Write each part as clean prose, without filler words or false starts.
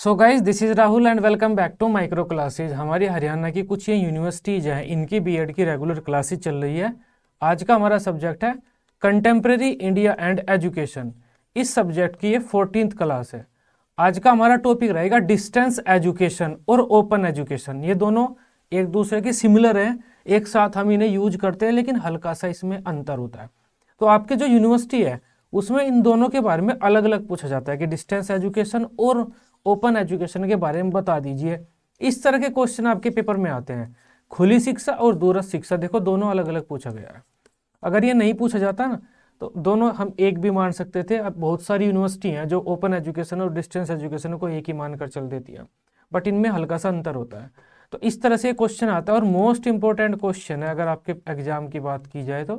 So guys this is Rahul and welcome back to micro classes. हमारी हरियाणा की कुछ ये यूनिवर्सिटीज हैं, इनकी बीएड की रेगुलर क्लासेज चल रही है। आज का हमारा सब्जेक्ट है कंटेम्प्रेरी इंडिया एंड एजुकेशन। इस सब्जेक्ट की ये 14th क्लास है। आज का हमारा टॉपिक रहेगा डिस्टेंस एजुकेशन और ओपन एजुकेशन। ये दोनों एक दूसरे के सिमिलर हैं, एक साथ हम इन्हें यूज करते हैं, लेकिन हल्का सा इसमें अंतर होता है। तो आपके जो यूनिवर्सिटी है उसमें इन दोनों के बारे में अलग अलग पूछा जाता है कि डिस्टेंस एजुकेशन और ओपन एजुकेशन के बारे में बता दीजिए। इस तरह के क्वेश्चन आपके पेपर में आते हैं। खुली शिक्षा और दूरस्थ शिक्षा, देखो दोनों अलग अलग पूछा गया है। अगर ये नहीं पूछा जाता ना तो दोनों हम एक भी मान सकते थे। अब बहुत सारी यूनिवर्सिटी हैं जो ओपन एजुकेशन और डिस्टेंस एजुकेशन को एक ही मानकर चल देती है, बट इनमें हल्का सा अंतर होता है। तो इस तरह से क्वेश्चन आता है और मोस्ट इंपॉर्टेंट क्वेश्चन है अगर आपके एग्जाम की बात की जाए तो,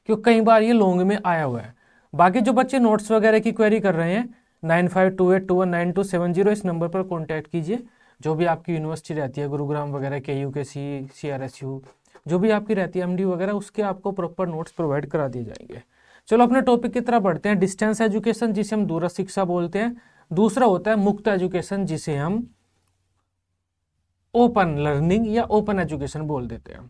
क्योंकि कई बार ये लॉन्ग में आया हुआ है। बाकी जो बच्चे नोट्स वगैरह की क्वेरी कर रहे हैं 9528219270 इस नंबर पर कॉन्टैक्ट कीजिए। जो भी आपकी यूनिवर्सिटी रहती है, गुरुग्राम वगैरह, KU KC CRSU, जो भी आपकी रहती है MD वगैरह, उसके आपको प्रॉपर नोट्स प्रोवाइड करा दिए जाएंगे। चलो अपने टॉपिक की तरफ बढ़ते हैं। डिस्टेंस एजुकेशन जिसे हम दूरस्थ शिक्षा बोलते हैं, दूसरा होता है मुक्त एजुकेशन जिसे हम ओपन लर्निंग या ओपन एजुकेशन बोल देते हैं।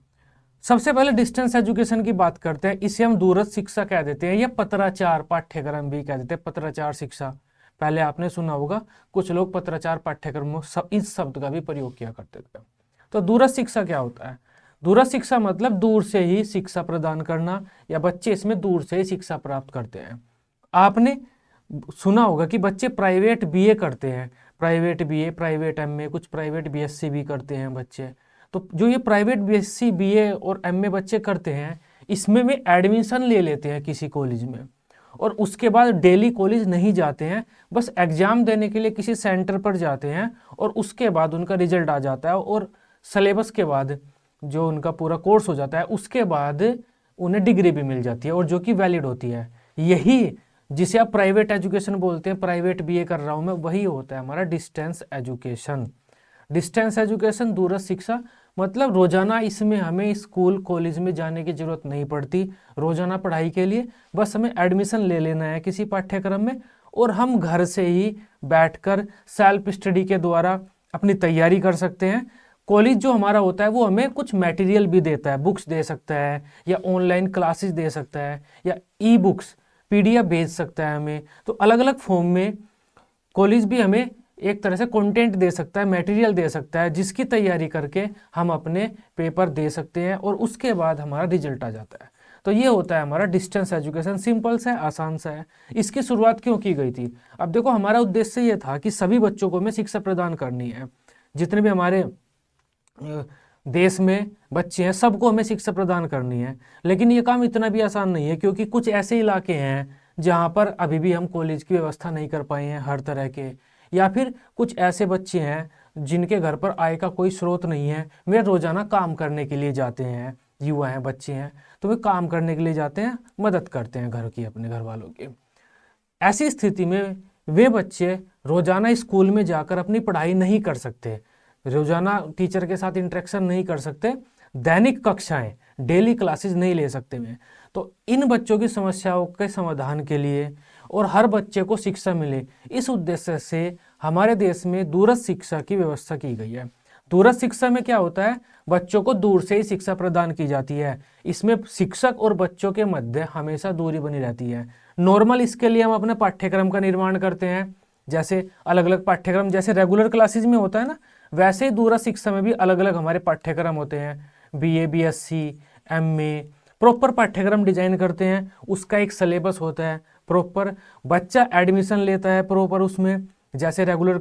सबसे पहले डिस्टेंस एजुकेशन की बात करते हैं। इसे हम दूरस्थ शिक्षा कह देते हैं या पत्राचार पाठ्यक्रम भी कह देते हैं। पत्राचार शिक्षा पहले आपने सुना होगा, कुछ लोग पत्राचार पाठ्यक्रम में इस शब्द का भी प्रयोग किया करते थे। तो दूरस्थ शिक्षा क्या होता है? दूरस्थ शिक्षा मतलब दूर से ही शिक्षा प्रदान करना, या बच्चे इसमें दूर से ही शिक्षा प्राप्त करते हैं। आपने सुना होगा कि बच्चे प्राइवेट BA करते हैं, प्राइवेट BA, प्राइवेट MA, कुछ प्राइवेट BSc भी करते हैं बच्चे। तो जो ये प्राइवेट BSc BA और MA बच्चे करते हैं, इसमें वे एडमिशन ले लेते हैं किसी कॉलेज में, और उसके बाद डेली कॉलेज नहीं जाते हैं, बस एग्जाम देने के लिए किसी सेंटर पर जाते हैं, और उसके बाद उनका रिजल्ट आ जाता है और सिलेबस के बाद जो उनका पूरा कोर्स हो जाता है, उसके बाद उन्हें डिग्री भी मिल जाती है और जो कि वैलिड होती है। यही जिसे आप प्राइवेट एजुकेशन बोलते हैं, प्राइवेट BA कर रहा हूं मैं, वही होता है हमारा डिस्टेंस एजुकेशन। डिस्टेंस एजुकेशन दूरस्थ शिक्षा मतलब रोजाना इसमें हमें स्कूल कॉलेज में जाने की जरूरत नहीं पड़ती रोजाना पढ़ाई के लिए, बस हमें एडमिशन ले लेना है किसी पाठ्यक्रम में, और हम घर से ही बैठकर सेल्फ स्टडी के द्वारा अपनी तैयारी कर सकते हैं। कॉलेज जो हमारा होता है वो हमें कुछ मटेरियल भी देता है, बुक्स दे सकता है, या ऑनलाइन क्लासेस दे सकता है, या ई-बुक्स PDF भेज सकता है हमें। तो अलग अलग फॉर्म में कॉलेज भी हमें एक तरह से कंटेंट दे सकता है, मटेरियल दे सकता है, जिसकी तैयारी करके हम अपने पेपर दे सकते हैं और उसके बाद हमारा रिजल्ट आ जाता है। तो ये होता है हमारा डिस्टेंस एजुकेशन। सिंपल सा है, आसान सा है। इसकी शुरुआत क्यों की गई थी? अब देखो, हमारा उद्देश्य ये था कि सभी बच्चों को हमें शिक्षा प्रदान करनी है। जितने भी हमारे देश में बच्चे हैं सबको हमें शिक्षा प्रदान करनी है। लेकिन ये काम इतना भी आसान नहीं है, क्योंकि कुछ ऐसे इलाके हैं जहाँ पर अभी भी हम कॉलेज की व्यवस्था नहीं कर पाए हैं हर तरह के, या फिर कुछ ऐसे बच्चे हैं जिनके घर पर आय का कोई स्रोत नहीं है, वे रोजाना काम करने के लिए जाते हैं, युवा हैं, बच्चे हैं, तो वे काम करने के लिए जाते हैं, मदद करते हैं घर की, अपने घर वालों की। ऐसी स्थिति में वे बच्चे रोजाना स्कूल में जाकर अपनी पढ़ाई नहीं कर सकते, रोजाना टीचर के साथ इंटरेक्शन नहीं कर सकते, दैनिक कक्षाएं, डेली क्लासेस नहीं ले सकते वे। तो इन बच्चों की समस्याओं के समाधान के लिए और हर बच्चे को शिक्षा मिले, इस उद्देश्य से हमारे देश में दूरस्थ शिक्षा की व्यवस्था की गई है। दूरस्थ शिक्षा में क्या होता है? बच्चों को दूर से ही शिक्षा प्रदान की जाती है। इसमें शिक्षक और बच्चों के मध्य हमेशा दूरी बनी रहती है। नॉर्मल इसके लिए हम अपने पाठ्यक्रम का निर्माण करते हैं, जैसे अलग अलग पाठ्यक्रम, जैसे रेगुलर क्लासेज में होता है ना, वैसे ही दूरस्थ शिक्षा में भी अलग अलग हमारे पाठ्यक्रम होते हैं। BA BSc MA प्रॉपर पाठ्यक्रम डिजाइन करते हैं, उसका एक सिलेबस होता है प्रॉपर, बच्चा एडमिशन लेता है प्रॉपर उसमें, जैसे रेगुलर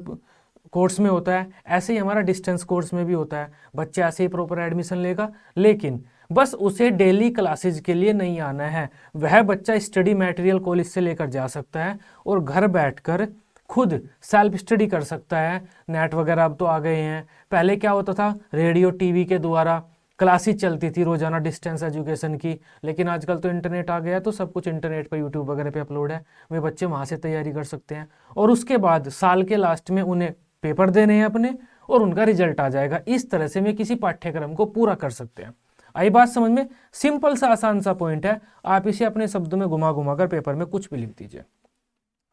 कोर्स में होता है ऐसे ही हमारा डिस्टेंस कोर्स में भी होता है। बच्चा ऐसे ही प्रॉपर एडमिशन लेगा, लेकिन बस उसे डेली क्लासेज के लिए नहीं आना है। वह बच्चा स्टडी मटेरियल कॉलेज से लेकर जा सकता है और घर बैठकर खुद सेल्फ स्टडी कर सकता है। नेट वगैरह अब तो आ गए हैं। पहले क्या होता था, रेडियो TV के द्वारा क्लासेस चलती थी रोजाना डिस्टेंस एजुकेशन की, लेकिन आजकल तो इंटरनेट आ गया है, तो सब कुछ इंटरनेट पर यूट्यूब वगैरह पे अपलोड है, वे बच्चे वहाँ से तैयारी कर सकते हैं, और उसके बाद साल के लास्ट में उन्हें पेपर देने हैं अपने, और उनका रिजल्ट आ जाएगा। इस तरह से वे किसी पाठ्यक्रम को पूरा कर सकते हैं। आई बात समझ में? सिंपल सा आसान सा पॉइंट है, आप इसे अपने शब्दों में घुमा घुमा कर पेपर में कुछ भी लिख दीजिए।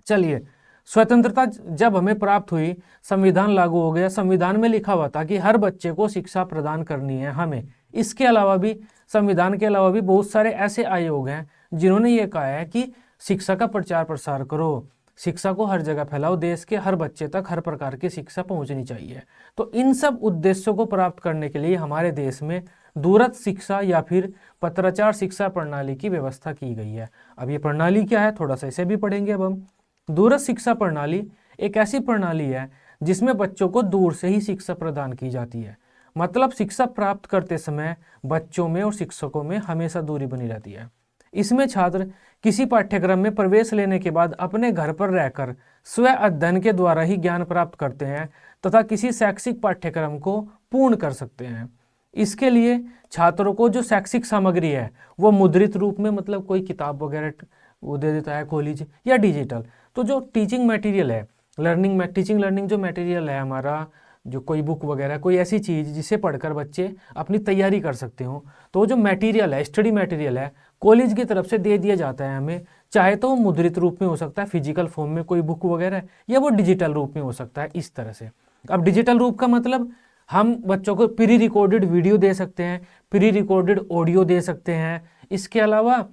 चलिए स्वतंत्रता जब हमें प्राप्त हुई, संविधान लागू हो गया, संविधान में लिखा हुआ था कि हर बच्चे को शिक्षा प्रदान करनी है हमें। इसके अलावा भी, संविधान के अलावा भी बहुत सारे ऐसे आयोग हैं जिन्होंने ये कहा है कि शिक्षा का प्रचार प्रसार करो, शिक्षा को हर जगह फैलाओ, देश के हर बच्चे तक हर प्रकार की शिक्षा पहुंचनी चाहिए। तो इन सब उद्देश्यों को प्राप्त करने के लिए हमारे देश में दूरस्थ शिक्षा या फिर पत्राचार शिक्षा प्रणाली की व्यवस्था की गई है। अब ये प्रणाली क्या है, थोड़ा सा इसे भी पढ़ेंगे अब हम। दूरस्थ शिक्षा प्रणाली एक ऐसी प्रणाली है जिसमें बच्चों को दूर से ही शिक्षा प्रदान की जाती है। मतलब शिक्षा प्राप्त करते समय बच्चों में और शिक्षकों में हमेशा दूरी बनी रहती है। इसमें छात्र किसी पाठ्यक्रम में प्रवेश लेने के बाद अपने घर पर रहकर स्व अध्ययन के द्वारा ही ज्ञान प्राप्त करते हैं तथा किसी शैक्षिक पाठ्यक्रम को पूर्ण कर सकते हैं। इसके लिए छात्रों को जो शैक्षिक सामग्री है वो मुद्रित रूप में, मतलब कोई किताब वगैरह वो दे देता है कॉलेज, या डिजिटल। तो जो टीचिंग मटेरियल है, टीचिंग लर्निंग जो मटेरियल है हमारा, जो कोई बुक वगैरह, कोई ऐसी चीज़ जिसे पढ़कर बच्चे अपनी तैयारी कर सकते हो, तो जो मटेरियल है, स्टडी मटेरियल है, कॉलेज की तरफ से दे दिया जाता है हमें। चाहे तो वो मुद्रित रूप में हो सकता है, फिजिकल फॉर्म में कोई बुक वगैरह, या वो डिजिटल रूप में हो सकता है, इस तरह से। अब डिजिटल रूप का मतलब हम बच्चों को प्री रिकॉर्डेड वीडियो दे सकते हैं, प्री रिकॉर्डेड ऑडियो दे सकते हैं। इसके अलावा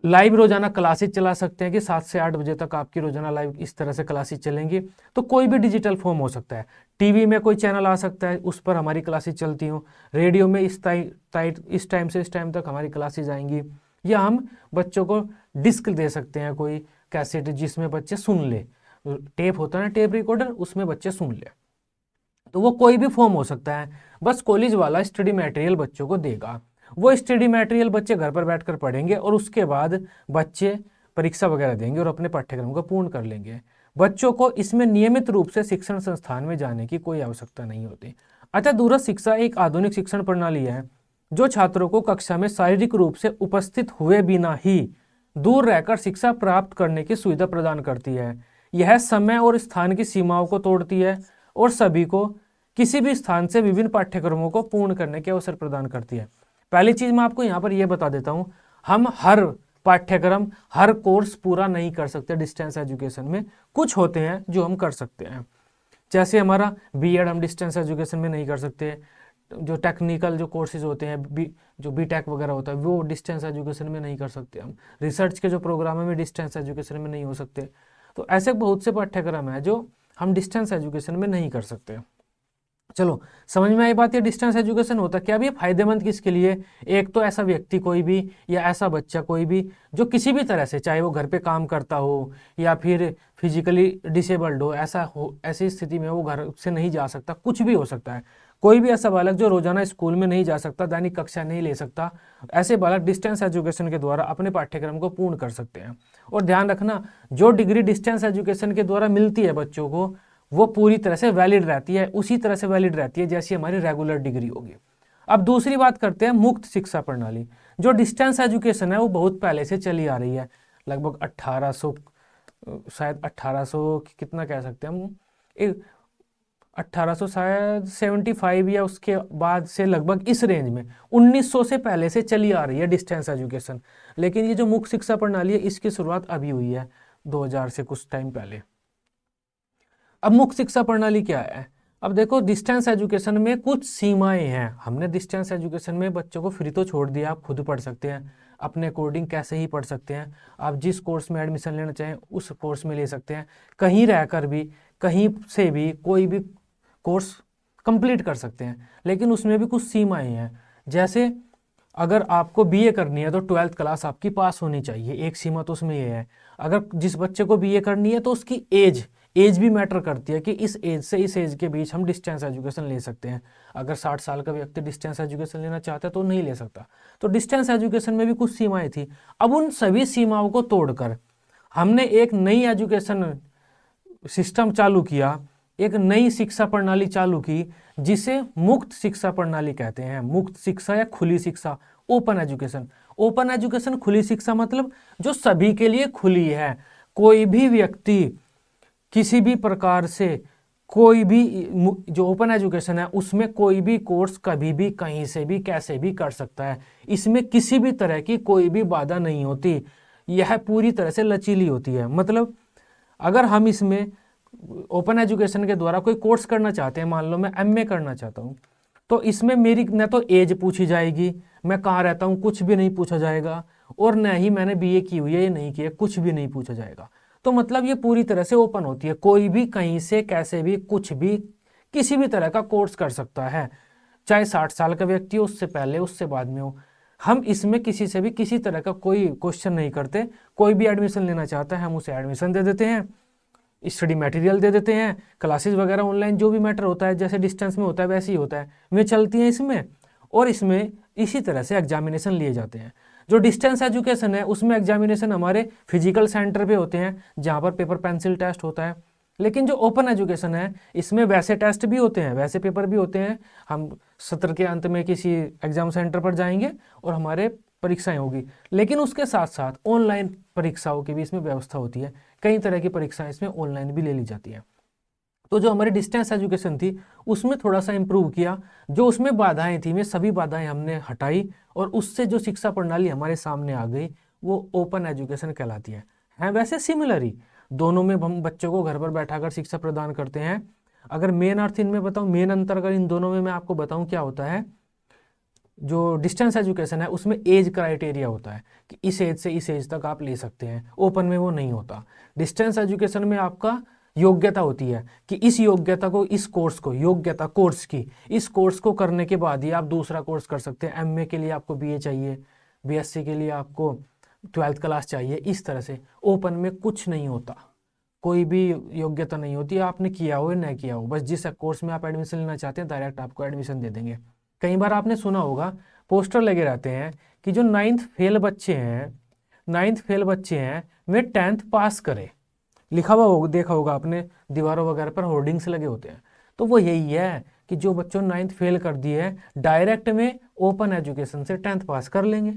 लाइव रोजाना क्लासेस चला सकते हैं कि 7 से 8 बजे तक आपकी रोजाना लाइव इस तरह से क्लासेस चलेंगी। तो कोई भी डिजिटल फॉर्म हो सकता है। टीवी में कोई चैनल आ सकता है, उस पर हमारी क्लासेस चलती हों। रेडियो में इस टाइम से इस टाइम तक हमारी क्लासेस आएंगी। या हम बच्चों को डिस्क दे सकते हैं, कोई कैसेट जिसमें बच्चे सुन ले। टेप होता है ना, टेप रिकॉर्डर, उसमें बच्चे सुन ले। तो वो कोई भी फॉर्म हो सकता है, बस कॉलेज वाला स्टडी मटेरियल बच्चों को देगा। वो स्टडी मटेरियल बच्चे घर पर बैठकर पढ़ेंगे और उसके बाद बच्चे परीक्षा वगैरह देंगे और अपने पाठ्यक्रम को पूर्ण कर लेंगे। बच्चों को इसमें नियमित रूप से शिक्षण संस्थान में जाने की कोई आवश्यकता नहीं होती। अतः दूरस्थ शिक्षा एक आधुनिक शिक्षण प्रणाली है जो छात्रों को कक्षा में शारीरिक रूप से उपस्थित हुए बिना ही दूर रहकर शिक्षा प्राप्त करने की सुविधा प्रदान करती है। यह समय और स्थान की सीमाओं को तोड़ती है और सभी को किसी भी स्थान से विभिन्न पाठ्यक्रमों को पूर्ण करने के अवसर प्रदान करती है। पहली चीज मैं आपको यहाँ पर यह बता देता हूँ, हम हर पाठ्यक्रम, हर कोर्स पूरा नहीं कर सकते डिस्टेंस एजुकेशन में। कुछ होते हैं जो हम कर सकते हैं, जैसे हमारा बीएड हम डिस्टेंस एजुकेशन में नहीं कर सकते। जो टेक्निकल जो कोर्सेज होते हैं, जो बीटेक वगैरह होता है, वो डिस्टेंस एजुकेशन में नहीं कर सकते हम। रिसर्च के जो प्रोग्राम है डिस्टेंस एजुकेशन में नहीं हो सकते। तो ऐसे बहुत से पाठ्यक्रम हैं जो हम डिस्टेंस एजुकेशन में नहीं कर सकते। चलो समझ में आई बात। ये डिस्टेंस एजुकेशन होता क्या भी है, फायदेमंद किसके लिए? एक तो ऐसा व्यक्ति कोई भी या ऐसा बच्चा कोई भी जो किसी भी तरह से, चाहे वो घर पे काम करता हो या फिर फिजिकली डिसेबल्ड हो, ऐसी स्थिति में वो घर से नहीं जा सकता, कुछ भी हो सकता है। कोई भी ऐसा बालक जो रोजाना स्कूल में नहीं जा सकता, दैनिक कक्षा नहीं ले सकता, ऐसे बालक डिस्टेंस एजुकेशन के द्वारा अपने पाठ्यक्रम को पूर्ण कर सकते हैं। और ध्यान रखना, जो डिग्री डिस्टेंस एजुकेशन के द्वारा मिलती है बच्चों को, वो पूरी तरह से वैलिड रहती है, उसी तरह से वैलिड रहती है जैसी हमारी रेगुलर डिग्री होगी। अब दूसरी बात करते हैं मुक्त शिक्षा प्रणाली। जो डिस्टेंस एजुकेशन है वो बहुत पहले से चली आ रही है, लगभग 1800, शायद 1800 कितना कह सकते हैं हम, 1800 शायद 75 या उसके बाद से लगभग इस रेंज में 1900 से पहले से चली आ रही है डिस्टेंस एजुकेशन। लेकिन ये जो मुक्त शिक्षा प्रणाली है इसकी शुरुआत अभी हुई है 2000 से कुछ टाइम पहले। अब मुक्त शिक्षा प्रणाली क्या है? अब देखो, डिस्टेंस एजुकेशन में कुछ सीमाएं हैं। हमने डिस्टेंस एजुकेशन में बच्चों को फ्री तो छोड़ दिया, आप खुद पढ़ सकते हैं अपने अकॉर्डिंग, कैसे ही पढ़ सकते हैं। आप जिस कोर्स में एडमिशन लेना चाहें उस कोर्स में ले सकते हैं, कहीं रहकर भी, कहीं से भी कोई भी कोर्स कंप्लीट कर सकते हैं। लेकिन उसमें भी कुछ सीमाएं हैं। जैसे अगर आपको बीए करनी है तो 12th क्लास आपकी पास होनी चाहिए, एक सीमा तो उसमें ये है। अगर जिस बच्चे को बीए करनी है तो उसकी एज भी मैटर करती है कि इस एज से इस एज के बीच हम डिस्टेंस एजुकेशन ले सकते हैं। अगर 60 साल का व्यक्ति डिस्टेंस एजुकेशन लेना चाहता है तो नहीं ले सकता। तो डिस्टेंस एजुकेशन में भी कुछ सीमाएं थी। अब उन सभी सीमाओं को तोड़कर हमने एक नई एजुकेशन सिस्टम चालू किया, एक नई शिक्षा प्रणाली चालू की जिसे मुक्त शिक्षा प्रणाली कहते हैं। मुक्त शिक्षा या खुली शिक्षा, ओपन एजुकेशन। ओपन एजुकेशन, खुली शिक्षा मतलब जो सभी के लिए खुली है। कोई भी व्यक्ति किसी भी प्रकार से, कोई भी, जो ओपन एजुकेशन है उसमें कोई भी कोर्स कभी भी, कहीं से भी, कैसे भी कर सकता है। इसमें किसी भी तरह की कोई भी बाधा नहीं होती। यह पूरी तरह से लचीली होती है। मतलब अगर हम इसमें ओपन एजुकेशन के द्वारा कोई कोर्स करना चाहते हैं, मान लो मैं एमए करना चाहता हूँ, तो इसमें मेरी न तो एज पूछी जाएगी, मैं कहाँ रहता हूँ कुछ भी नहीं पूछा जाएगा, और न ही मैंने बीए की हुई है या नहीं की है कुछ भी नहीं पूछा जाएगा। तो मतलब ये पूरी तरह से ओपन होती है, कोई भी कहीं से कैसे भी कुछ भी किसी भी तरह का कोर्स कर सकता है, चाहे 60 साल का व्यक्ति हो, उससे पहले उससे बाद में हो। हम इसमें किसी से भी किसी तरह का कोई क्वेश्चन नहीं करते, कोई भी एडमिशन लेना चाहता है हम उसे एडमिशन दे देते हैं, स्टडी मटेरियल दे देते हैं, क्लासेस वगैरह ऑनलाइन जो भी मैटर होता है जैसे डिस्टेंस में होता है वैसे ही होता है, वे चलती हैं इसमें। और इसमें इसी तरह से एग्जामिनेशन लिए जाते हैं। जो डिस्टेंस एजुकेशन है उसमें एग्जामिनेशन हमारे फिजिकल सेंटर पे होते हैं जहाँ पर पेपर पेंसिल टेस्ट होता है, लेकिन जो ओपन एजुकेशन है इसमें वैसे टेस्ट भी होते हैं, वैसे पेपर भी होते हैं। हम सत्र के अंत में किसी एग्जाम सेंटर पर जाएंगे और हमारे परीक्षाएं होगी, लेकिन उसके साथ साथ ऑनलाइन परीक्षाओं की भी इसमें व्यवस्था होती है, कई तरह की परीक्षाएं इसमें ऑनलाइन भी ले ली जाती हैं। तो जो हमारी डिस्टेंस एजुकेशन थी उसमें थोड़ा सा इम्प्रूव किया, जो उसमें बाधाएं थी वे सभी बाधाएं हमने हटाई, और उससे जो शिक्षा प्रणाली हमारे सामने आ गई वो ओपन एजुकेशन कहलाती है वैसे सिमिलर ही, दोनों में हम बच्चों को घर पर बैठाकर शिक्षा प्रदान करते हैं। अगर मेन अर्थ इनमें बताऊं, मेन अंतर अगर इन दोनों में मैं आपको बताऊं क्या होता है, जो डिस्टेंस एजुकेशन है उसमें एज क्राइटेरिया होता है कि इस एज से इस एज तक आप ले सकते हैं, ओपन में वो नहीं होता। डिस्टेंस एजुकेशन में आपका योग्यता होती है कि इस योग्यता को, इस कोर्स को, योग्यता कोर्स की, इस कोर्स को करने के बाद ही आप दूसरा कोर्स कर सकते हैं। एमए के लिए आपको बीए चाहिए, बीएससी के लिए आपको 12th क्लास चाहिए, इस तरह से। ओपन में कुछ नहीं होता, कोई भी योग्यता नहीं होती, आपने किया हो या नहीं किया हो, बस जिस कोर्स में आप एडमिशन लेना चाहते हैं डायरेक्ट आपको एडमिशन दे देंगे। कई बार आपने सुना होगा पोस्टर लगे रहते हैं कि जो 9th फेल बच्चे हैं वे 10th पास करें, लिखा हुआ होगा, देखा होगा आपने दीवारों वगैरह पर होर्डिंग्स लगे होते हैं। तो वो यही है कि जो बच्चों 9th फेल कर दिए है डायरेक्ट में ओपन एजुकेशन से 10th पास कर लेंगे,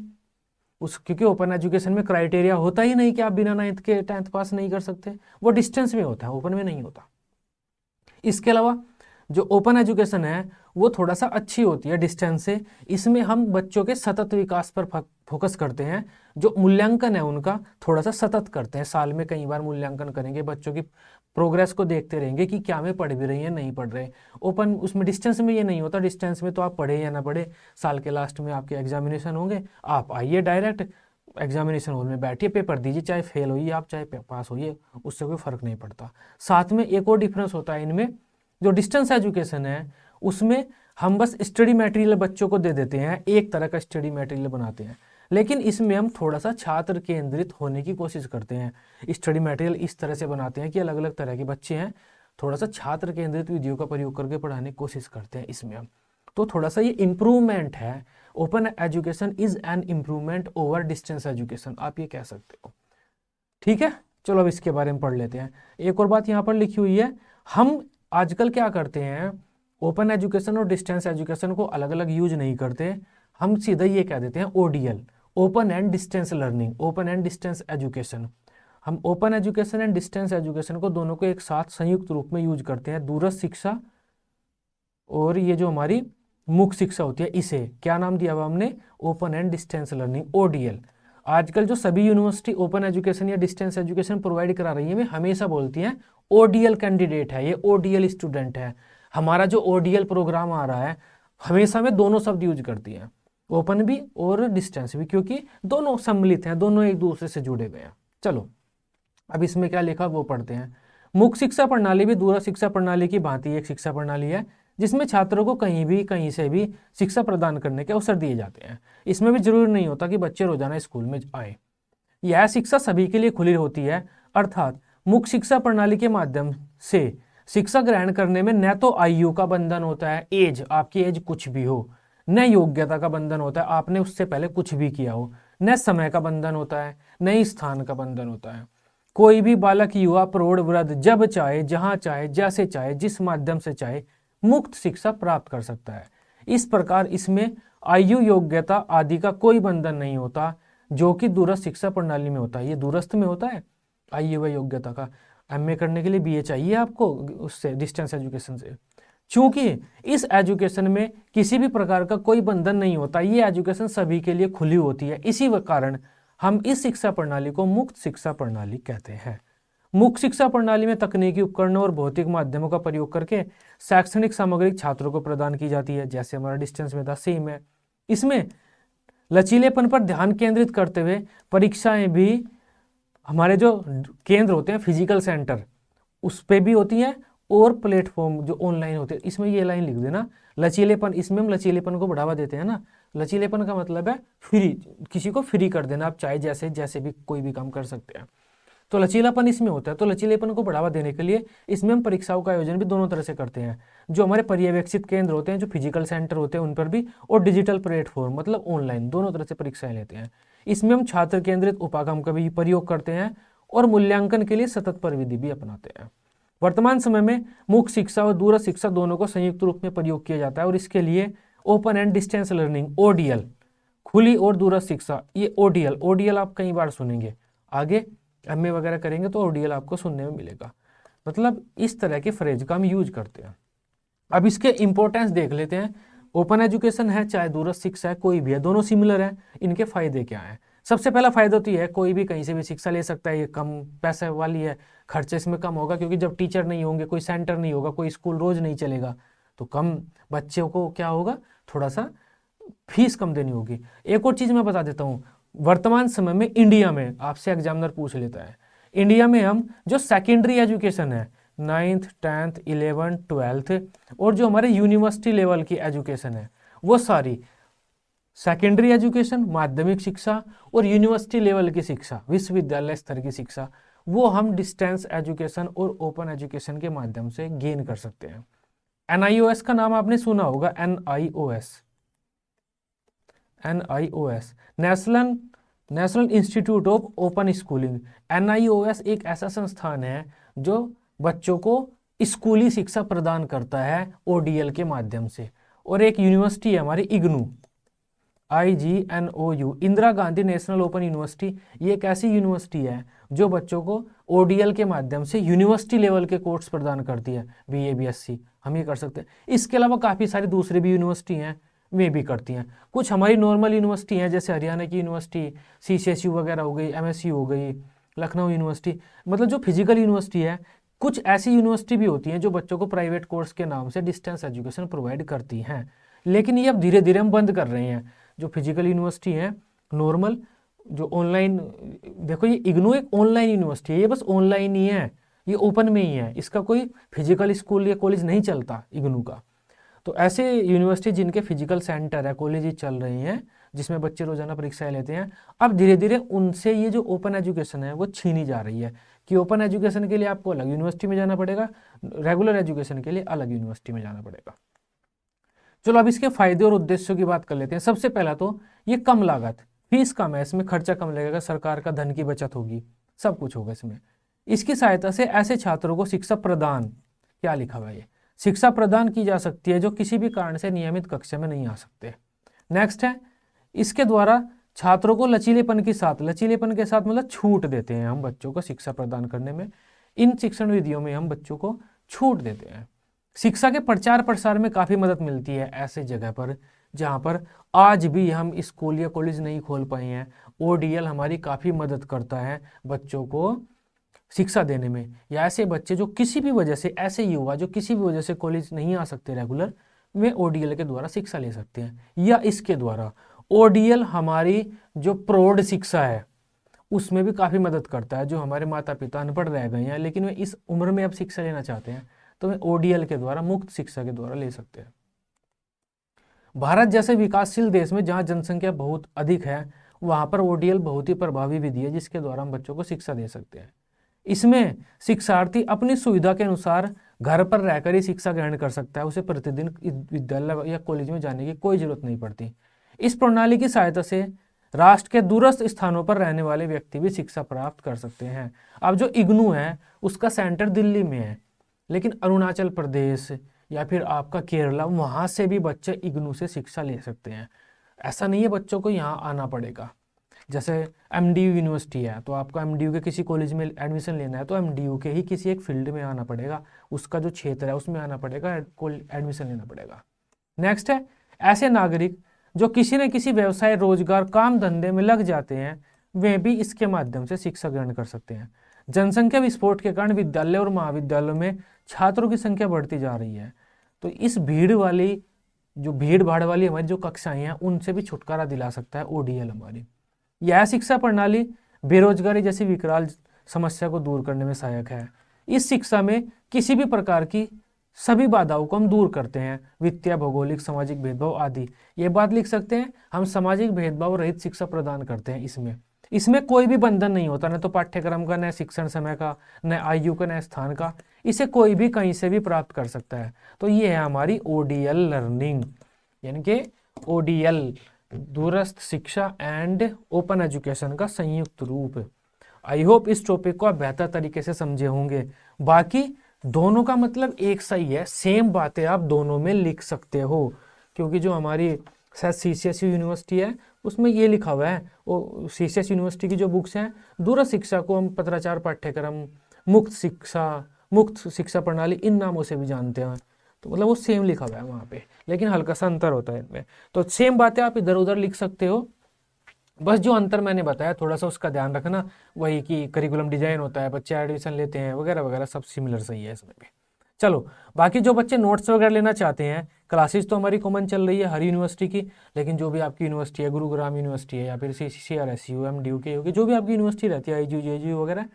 क्योंकि ओपन एजुकेशन में क्राइटेरिया होता ही नहीं कि आप बिना 9th के 10th पास नहीं कर सकते, वो डिस्टेंस में होता है, ओपन में नहीं होता। इसके अलावा जो ओपन एजुकेशन है वो थोड़ा सा अच्छी होती है डिस्टेंस से, इसमें हम बच्चों के सतत विकास पर फोकस करते हैं, जो मूल्यांकन है उनका थोड़ा सा सतत करते हैं, साल में कई बार मूल्यांकन करेंगे, बच्चों की प्रोग्रेस को देखते रहेंगे कि क्या में पढ़ भी रही है नहीं पढ़ रहे। ओपन उसमें डिस्टेंस में ये नहीं होता, डिस्टेंस में तो आप पढ़े या ना पढ़े, साल के लास्ट में आपके एग्जामिनेशन होंगे, आप आइए डायरेक्ट एग्जामिनेशन हॉल में बैठिए, पेपर दीजिए, चाहे फेल होइए आप चाहे पास होइए, उससे कोई फर्क नहीं पड़ता। साथ में एक और डिफरेंस होता है इनमें, जो डिस्टेंस एजुकेशन है उसमें हम बस स्टडी मटेरियल बच्चों को दे देते हैं, एक तरह का स्टडी मटेरियल बनाते हैं, लेकिन इसमें हम थोड़ा सा छात्र केंद्रित होने की कोशिश करते हैं। स्टडी मटेरियल इस तरह से बनाते हैं कि अलग अलग तरह के बच्चे हैं, थोड़ा सा छात्र केंद्रित विधियों का प्रयोग करके पढ़ाने की कोशिश करते हैं इसमें हम। तो थोड़ा सा ये इम्प्रूवमेंट है, open education is an improvement over distance education, आप ये कह सकते हो। ठीक है, चलो अब इसके बारे में पढ़ लेते हैं। एक और बात यहाँ पर लिखी हुई है, हम आजकल क्या करते हैं, ओपन एजुकेशन और डिस्टेंस एजुकेशन को अलग अलग यूज नहीं करते, हम सीधा ये कह देते हैं ODL, open and distance learning, open and distance education. हम open education and distance education को दोनों को एक साथ संयुक्त रूप में यूज करते हैं। दूरस्थ शिक्षा और ये जो हमारी मुख्य शिक्षा होती है, इसे क्या नाम दिया हुआ हमने, open and distance learning, ODL. आजकल जो सभी यूनिवर्सिटी ओपन एजुकेशन या डिस्टेंस एजुकेशन प्रोवाइड करा रही है वे हमेशा बोलती हैं ओडीएल कैंडिडेट है, ये ओडीएल स्टूडेंट है, हमारा जो ओडीएल प्रोग्राम आ रहा है, हमेशा में दोनों शब्द यूज करती हैं, ओपन भी और डिस्टेंस भी, क्योंकि दोनों सम्मिलित हैं, दोनों एक दूसरे से जुड़े हुए हैं। चलो अब इसमें क्या लिखा वो पढ़ते हैं। मुख्य शिक्षा प्रणाली भी दूरस्थ शिक्षा प्रणाली की भांति एक शिक्षा प्रणाली है जिसमें छात्रों को कहीं भी कहीं से भी शिक्षा प्रदान करने के अवसर दिए जाते हैं। इसमें भी जरूरी नहीं होता कि बच्चे रोजाना स्कूल में आए, यह शिक्षा सभी के लिए खुली होती है, अर्थात मुख्य शिक्षा प्रणाली के माध्यम से शिक्षा ग्रहण करने में न तो आयु का बंधन होता है, एज, आपकी एज कुछ भी हो, न योग्यता का बंधन होता है, आपने उससे पहले कुछ भी किया हो, न समय का बंधन होता है, न ही स्थान का बंधन होता है। कोई भी बालक, युवा, प्रौढ़, वृद्ध जब चाहे, जहां चाहे, जैसे चाहे, जिस माध्यम से चाहे मुक्त शिक्षा प्राप्त कर सकता है। इस प्रकार इसमें आयु, योग्यता आदि का कोई बंधन नहीं होता, जो कि दूरस्थ शिक्षा प्रणाली में होता है। ये दूरस्थ में होता है आयु व योग्यता का, एमए करने के लिए बीए चाहिए आपको उससे, डिस्टेंस एजुकेशन से। चूंकि इस एजुकेशन में किसी भी प्रकार का कोई बंधन नहीं होता, ये एजुकेशन सभी के लिए खुली होती है, इसी कारण हम इस शिक्षा प्रणाली को मुक्त शिक्षा प्रणाली कहते हैं। मुख्य शिक्षा प्रणाली में तकनीकी उपकरणों और भौतिक माध्यमों का प्रयोग करके शैक्षणिक सामग्री छात्रों को प्रदान की जाती है, जैसे हमारा डिस्टेंस में था सेम है। इसमें लचीलेपन पर ध्यान केंद्रित करते हुए परीक्षाएं भी हमारे जो केंद्र होते हैं फिजिकल सेंटर उस पे भी होती हैं, और प्लेटफॉर्म जो ऑनलाइन होते हैं, इसमें ये लाइन लिख देना लचीलेपन। इसमें हम लचीलेपन को बढ़ावा देते हैं ना। लचीलेपन का मतलब है फ्री, किसी को फ्री कर देना, आप चाहे जैसे जैसे भी कोई भी काम कर सकते हैं, तो लचीलापन इसमें होता है। तो लचीलेपन को बढ़ावा देने के लिए इसमें हम परीक्षाओं का आयोजन भी दोनों तरह से करते हैं, जो हमारे पर्यवेक्षित केंद्र होते हैं, जो फिजिकल सेंटर होते हैं उन पर भी, और डिजिटल प्लेटफॉर्म मतलब ऑनलाइन, दोनों तरह से परीक्षाएं लेते हैं। इसमें हम छात्र केंद्रित उपागम का भी प्रयोग करते हैं और मूल्यांकन के लिए सतत प्रविधि भी अपनाते हैं। वर्तमान समय में मुख्य शिक्षा और दूरस्थ शिक्षा दोनों को संयुक्त रूप में प्रयोग किया जाता है, और इसके लिए open and distance learning ODL, खुली और दूरस्थ शिक्षा, ये ODL आप कई बार सुनेंगे, आगे MA वगैरह करेंगे तो ODL आपको सुनने में मिलेगा। मतलब इस तरह के फ्रेज का हम यूज करते हैं। अब इसके इंपॉर्टेंस देख लेते हैं। ओपन एजुकेशन है चाहे दूरस्थ शिक्षा है, कोई भी है, दोनों सिमिलर है। इनके फायदे क्या हैं? सबसे पहला फायदा तो ये है, कोई भी कहीं से भी शिक्षा ले सकता है, ये कम पैसे वाली है, खर्चे इसमें कम होगा, क्योंकि जब टीचर नहीं होंगे, कोई सेंटर नहीं होगा, कोई स्कूल रोज नहीं चलेगा, तो कम बच्चों को क्या होगा, थोड़ा सा फीस कम देनी होगी। एक और चीज मैं बता देता हूँ, वर्तमान समय में इंडिया में आपसे एग्जामिनर पूछ लेता है, इंडिया में हम जो सेकेंडरी एजुकेशन है 9th 10th 11th 12th और जो हमारे यूनिवर्सिटी लेवल की एजुकेशन है, वो सारी सेकेंडरी एजुकेशन, माध्यमिक शिक्षा और यूनिवर्सिटी लेवल की शिक्षा, विश्वविद्यालय स्तर की शिक्षा, वो हम डिस्टेंस एजुकेशन और ओपन एजुकेशन के माध्यम से गेन कर सकते हैं। NIOS का नाम आपने सुना होगा, NIOS national institute of open schooling. NIOS एक ऐसा संस्थान है जो बच्चों को स्कूली शिक्षा प्रदान करता है ODL के माध्यम से। और एक यूनिवर्सिटी है हमारी IGNOU, Indira Gandhi national open university. ये एक ऐसी यूनिवर्सिटी है जो बच्चों को ODL के माध्यम से यूनिवर्सिटी लेवल के कोर्स प्रदान करती है, BA BSc हम ये कर सकते हैं। इसके अलावा काफ़ी सारी दूसरी भी यूनिवर्सिटी हैं, वे भी करती हैं। कुछ हमारी नॉर्मल यूनिवर्सिटी हैं, जैसे हरियाणा की यूनिवर्सिटी CCSU वगैरह हो गई, MSU हो गई, लखनऊ यूनिवर्सिटी, मतलब जो फिजिकल यूनिवर्सिटी है। कुछ ऐसी यूनिवर्सिटी भी होती हैं जो बच्चों को प्राइवेट कोर्स के नाम से डिस्टेंस एजुकेशन प्रोवाइड करती हैं, लेकिन ये अब धीरे धीरे हम बंद कर रहे हैं। जो फिजिकल यूनिवर्सिटी है नॉर्मल, जो ऑनलाइन, देखो ये इग्नू एक ऑनलाइन यूनिवर्सिटी है, ये बस ऑनलाइन ही है, ये ओपन में ही है, इसका कोई फिजिकल स्कूल या कॉलेज नहीं चलता इग्नू का। तो ऐसे यूनिवर्सिटी जिनके फिजिकल सेंटर है, कॉलेज चल रही हैं, जिसमें बच्चे रोजाना परीक्षाएं लेते हैं, अब धीरे धीरे उनसे ये जो ओपन एजुकेशन है वो छीनी जा रही है, कि ओपन एजुकेशन के लिए आपको अलग यूनिवर्सिटी में जाना पड़ेगा, रेगुलर एजुकेशन के लिए अलग यूनिवर्सिटी में जाना पड़ेगा। चलो अब इसके फायदे और उद्देश्यों की बात कर लेते हैं। सबसे पहला तो ये कम लागत, फीस कम है, इसमें खर्चा कम लगेगा, सरकार का धन की बचत होगी, सब कुछ होगा इसमें। इसकी सहायता से ऐसे छात्रों को शिक्षा प्रदान, क्या लिखा हुआ है ये, शिक्षा प्रदान की जा सकती है जो किसी भी कारण से नियमित कक्षा में नहीं आ सकते। नेक्स्ट है, इसके द्वारा छात्रों को लचीलेपन के साथ मतलब छूट देते हैं हम बच्चों को शिक्षा प्रदान करने में। इन शिक्षण विधियों में हम बच्चों को छूट देते हैं। शिक्षा के प्रचार प्रसार में काफ़ी मदद मिलती है ऐसे जगह पर जहाँ पर आज भी हम स्कूल या कॉलेज नहीं खोल पाए हैं। ODL हमारी काफ़ी मदद करता है बच्चों को शिक्षा देने में, या ऐसे बच्चे जो किसी भी वजह से, ऐसे युवा जो किसी भी वजह से कॉलेज नहीं आ सकते रेगुलर, वे ODL के द्वारा शिक्षा ले सकते हैं। या इसके द्वारा ODL हमारी जो प्रौढ़ शिक्षा है उसमें भी काफ़ी मदद करता है। जो हमारे माता पिता अनपढ़ रह गए हैं लेकिन वे इस उम्र में अब शिक्षा लेना चाहते हैं, तो वे ODL के द्वारा, मुक्त शिक्षा के द्वारा ले सकते हैं। भारत जैसे विकासशील देश में जहाँ जनसंख्या बहुत अधिक है, वहाँ पर ODL बहुत ही प्रभावी विधि है जिसके द्वारा हम बच्चों को शिक्षा दे सकते हैं। इसमें शिक्षार्थी अपनी सुविधा के अनुसार घर पर रहकर ही शिक्षा ग्रहण कर सकता है, उसे प्रतिदिन विद्यालय या कॉलेज में जाने की कोई जरूरत नहीं पड़ती। इस प्रणाली की सहायता से राष्ट्र के दूरस्थ स्थानों पर रहने वाले व्यक्ति भी शिक्षा प्राप्त कर सकते हैं। अब जो इग्नू है उसका सेंटर दिल्ली में है, लेकिन अरुणाचल प्रदेश या फिर आपका केरला, वहाँ से भी बच्चे इग्नू से शिक्षा ले सकते हैं। ऐसा नहीं है बच्चों को यहाँ आना पड़ेगा। जैसे MDU यूनिवर्सिटी है, तो आपको MDU के किसी कॉलेज में एडमिशन लेना है तो MDU के ही किसी एक फील्ड में आना पड़ेगा, उसका जो क्षेत्र है उसमें आना पड़ेगा, एडमिशन लेना पड़ेगा। नेक्स्ट है, ऐसे नागरिक जो किसी न किसी व्यवसाय, रोजगार, काम धंधे में लग जाते हैं, वे भी इसके माध्यम से शिक्षा ग्रहण कर सकते हैं। जनसंख्या विस्फोट के कारण विद्यालय और महाविद्यालयों में छात्रों की संख्या बढ़ती जा रही है। तो इस भीड़ भाड़ वाली हमारी जो कक्षाएं हैं उनसे भी छुटकारा दिला सकता है ओडीएल हमारी। यह शिक्षा प्रणाली बेरोजगारी जैसी विकराल समस्या को दूर करने में सहायक है। इस शिक्षा में किसी भी प्रकार की सभी बाधाओं को हम दूर करते हैं, वित्तीय, भौगोलिक, सामाजिक भेदभाव आदि। ये बात लिख सकते हैं, हम सामाजिक भेदभाव रहित शिक्षा प्रदान करते हैं। इसमें कोई भी बंधन नहीं होता, न तो पाठ्यक्रम का, न शिक्षण समय का, न आयु का, न स्थान का। इसे कोई भी कहीं से भी प्राप्त कर सकता है। तो ये है हमारी ओडीएल लर्निंग, यानी कि ओडीएल दूरस्थ शिक्षा एंड ओपन एजुकेशन का संयुक्त रूप। आई होप इस टॉपिक को आप बेहतर तरीके से समझे होंगे। बाकी दोनों का मतलब एक सही है, सेम बातें आप दोनों में लिख सकते हो, क्योंकि जो हमारी शायद सीसीएसयू यूनिवर्सिटी है उसमें ये लिखा हुआ है, वो सीसीएस यूनिवर्सिटी की जो बुक्स हैं, दूरस्थ शिक्षा को हम पत्राचार पाठ्यक्रम, मुक्त शिक्षा प्रणाली, इन नामों से भी जानते हैं। तो मतलब वो सेम लिखा हुआ है वहाँ पे, लेकिन हल्का सा अंतर होता है इनमें। तो सेम बातें आप इधर उधर लिख सकते हो, बस जो अंतर मैंने बताया थोड़ा सा उसका ध्यान रखना, वही कि करिकुलम डिजाइन होता है, बच्चे एडमिशन लेते हैं वगैरह वगैरह, सब सिमिलर सही है इसमें भी। चलो, बाकी जो बच्चे नोट्स वगैरह लेना चाहते हैं, क्लासेस तो हमारी कॉमन चल रही है हर यूनिवर्सिटी की, लेकिन जो भी आपकी यूनिवर्सिटी है, गुरुग्राम यूनिवर्सिटी है या फिर CRSU, MDU के होगी, जो भी आपकी यूनिवर्सिटी रहती है, IGU, JGU वगैरह,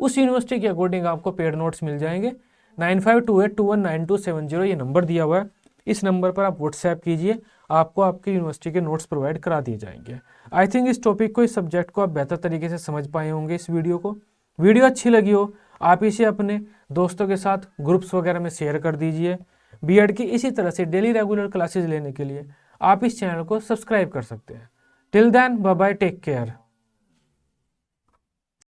उस यूनिवर्सिटी के अकॉर्डिंग आपको पेड नोट्स मिल जाएंगे। 9528219270 ये नंबर दिया हुआ है, इस नंबर पर आप व्हाट्सएप कीजिए, आपको आपकी यूनिवर्सिटी के नोट्स प्रोवाइड करा दिए जाएंगे। आई थिंक इस टॉपिक को, इस सब्जेक्ट को आप बेहतर तरीके से समझ पाए होंगे। इस वीडियो अच्छी लगी हो, आप इसे अपने दोस्तों के साथ ग्रुप्स वगैरह में शेयर कर दीजिए। बीएड की इसी तरह से डेली रेगुलर क्लासेस लेने के लिए आप इस चैनल को सब्सक्राइब कर सकते हैं। Till then, bye bye, take care.